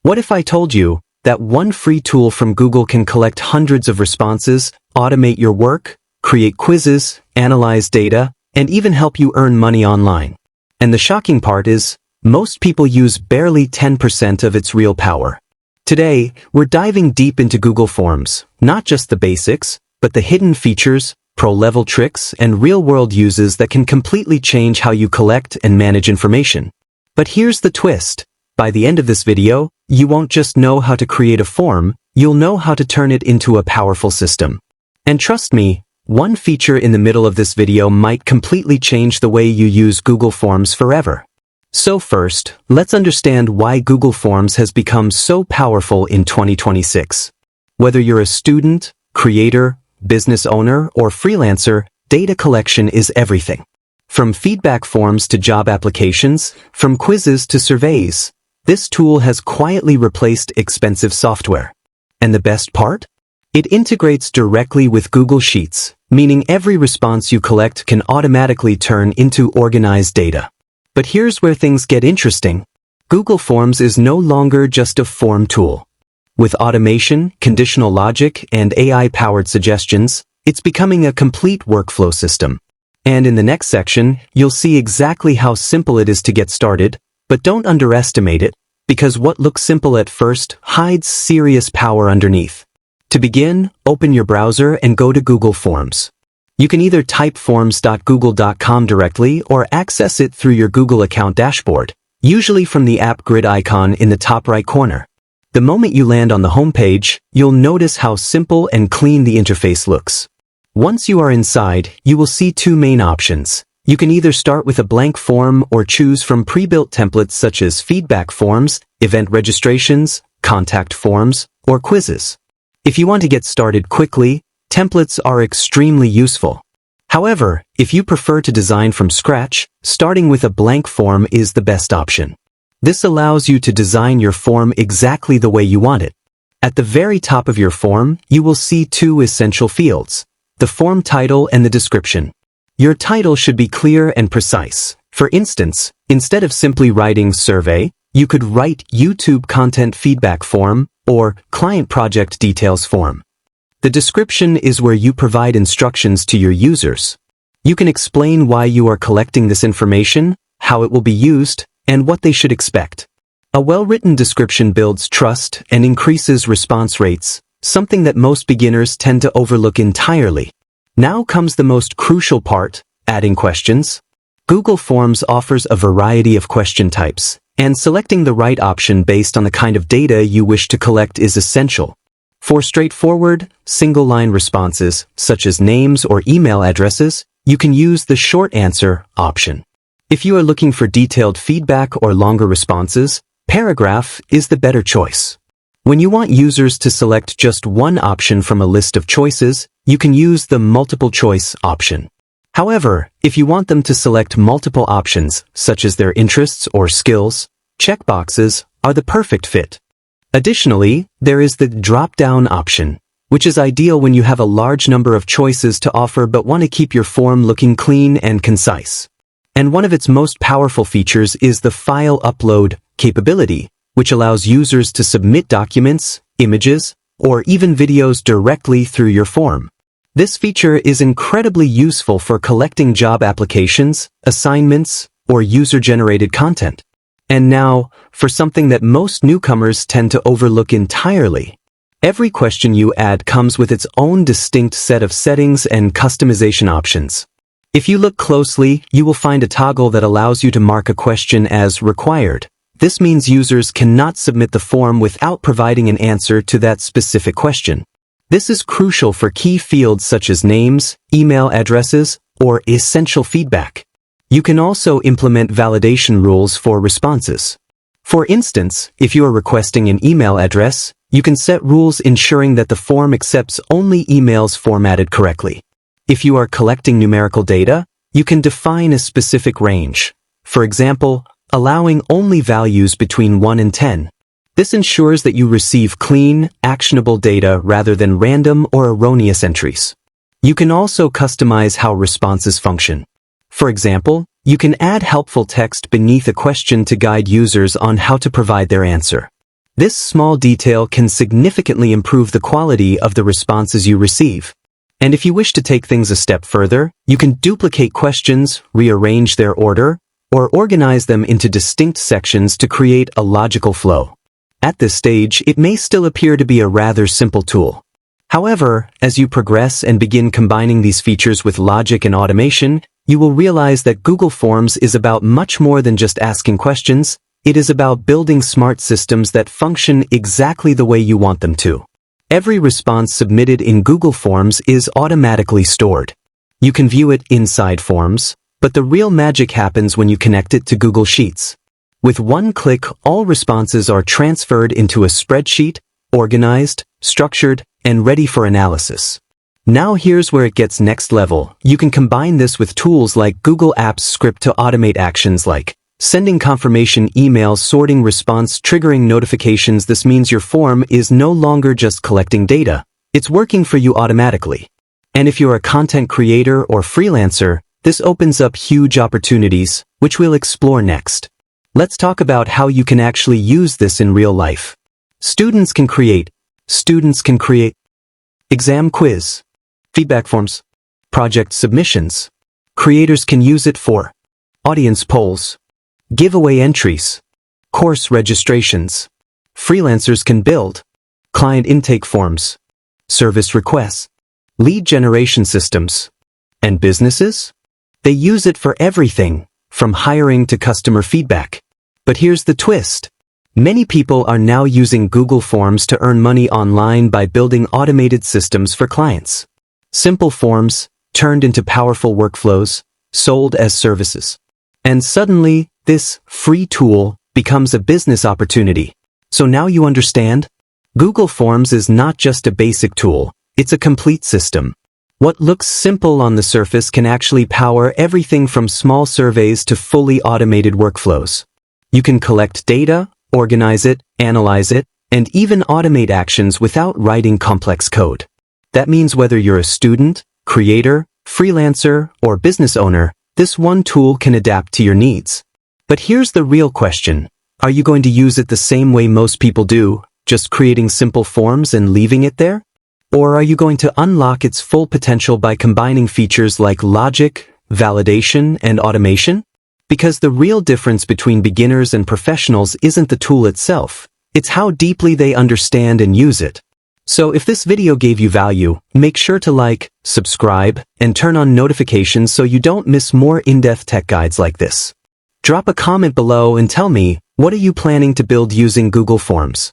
What if I told you that one free tool from Google can collect hundreds of responses, automate your work, create quizzes, analyze data, and even help you earn money online? And the shocking part is, most people use barely 10% of its real power. Today, we're diving deep into Google Forms, not just the basics, but the hidden features, pro-level tricks, and real-world uses that can completely change how you collect and manage information. But here's the twist. By the end of this video, you won't just know how to create a form, you'll know how to turn it into a powerful system. And trust me, one feature in the middle of this video might completely change the way you use Google Forms forever. So first, let's understand why Google Forms has become so powerful in 2026. Whether you're a student, creator, business owner, or freelancer, data collection is everything. From feedback forms to job applications, from quizzes to surveys, this tool has quietly replaced expensive software. And the best part? It integrates directly with Google Sheets, meaning every response you collect can automatically turn into organized data. But here's where things get interesting. Google Forms is no longer just a form tool. With automation, conditional logic, and AI-powered suggestions, it's becoming a complete workflow system. And in the next section, you'll see exactly how simple it is to get started, but don't underestimate it, because what looks simple at first hides serious power underneath. To begin, open your browser and go to Google Forms. You can either type forms.google.com directly or access it through your Google account dashboard, usually from the app grid icon in the top right corner. The moment you land on the homepage, you'll notice how simple and clean the interface looks. Once you are inside, you will see two main options. You can either start with a blank form or choose from pre-built templates such as feedback forms, event registrations, contact forms, or quizzes. If you want to get started quickly, templates are extremely useful. However, if you prefer to design from scratch, starting with a blank form is the best option. This allows you to design your form exactly the way you want it. At the very top of your form, you will see two essential fields: the form title and the description. Your title should be clear and precise. For instance, instead of simply writing survey, you could write YouTube content feedback form or client project details form. The description is where you provide instructions to your users. You can explain why you are collecting this information, how it will be used, and what they should expect. A well-written description builds trust and increases response rates, something that most beginners tend to overlook entirely. Now comes the most crucial part, adding questions. Google Forms offers a variety of question types, and selecting the right option based on the kind of data you wish to collect is essential. For straightforward, single-line responses, such as names or email addresses, you can use the short answer option. If you are looking for detailed feedback or longer responses, paragraph is the better choice. When you want users to select just one option from a list of choices, you can use the multiple choice option. However, if you want them to select multiple options, such as their interests or skills, checkboxes are the perfect fit. Additionally, there is the drop-down option, which is ideal when you have a large number of choices to offer but want to keep your form looking clean and concise. And one of its most powerful features is the file upload capability, which allows users to submit documents, images, or even videos directly through your form. This feature is incredibly useful for collecting job applications, assignments, or user-generated content. And now, for something that most newcomers tend to overlook entirely. Every question you add comes with its own distinct set of settings and customization options. If you look closely, you will find a toggle that allows you to mark a question as required. This means users cannot submit the form without providing an answer to that specific question. This is crucial for key fields such as names, email addresses, or essential feedback. You can also implement validation rules for responses. For instance, if you are requesting an email address, you can set rules ensuring that the form accepts only emails formatted correctly. If you are collecting numerical data, you can define a specific range. For example, allowing only values between 1 and 10. This ensures that you receive clean, actionable data rather than random or erroneous entries. You can also customize how responses function. For example, you can add helpful text beneath a question to guide users on how to provide their answer. This small detail can significantly improve the quality of the responses you receive. And if you wish to take things a step further, you can duplicate questions, rearrange their order, or organize them into distinct sections to create a logical flow. At this stage, it may still appear to be a rather simple tool. However, as you progress and begin combining these features with logic and automation, you will realize that Google Forms is about much more than just asking questions. It is about building smart systems that function exactly the way you want them to. Every response submitted in Google Forms is automatically stored. You can view it inside Forms, but the real magic happens when you connect it to Google Sheets. With one click, all responses are transferred into a spreadsheet, organized, structured, and ready for analysis. Now here's where it gets next level. You can combine this with tools like Google Apps Script to automate actions like sending confirmation emails, sorting response, triggering notifications. This means your form is no longer just collecting data. It's working for you automatically. And if you're a content creator or freelancer, this opens up huge opportunities, which we'll explore next. Let's talk about how you can actually use this in real life. Students can create exam quiz, feedback forms, project submissions. Creators can use it for audience polls, giveaway entries, course registrations. Freelancers can build client intake forms, service requests, lead generation systems. And businesses? They use it for everything, from hiring to customer feedback. But here's the twist. Many people are now using Google Forms to earn money online by building automated systems for clients. Simple forms, turned into powerful workflows, sold as services. And suddenly, this free tool becomes a business opportunity. So now you understand? Google Forms is not just a basic tool, it's a complete system. What looks simple on the surface can actually power everything from small surveys to fully automated workflows. You can collect data, organize it, analyze it, and even automate actions without writing complex code. That means whether you're a student, creator, freelancer, or business owner, this one tool can adapt to your needs. But here's the real question. Are you going to use it the same way most people do, just creating simple forms and leaving it there? Or are you going to unlock its full potential by combining features like logic, validation, and automation? Because the real difference between beginners and professionals isn't the tool itself, it's how deeply they understand and use it. So if this video gave you value, make sure to like, subscribe, and turn on notifications so you don't miss more in-depth tech guides like this. Drop a comment below and tell me, what are you planning to build using Google Forms?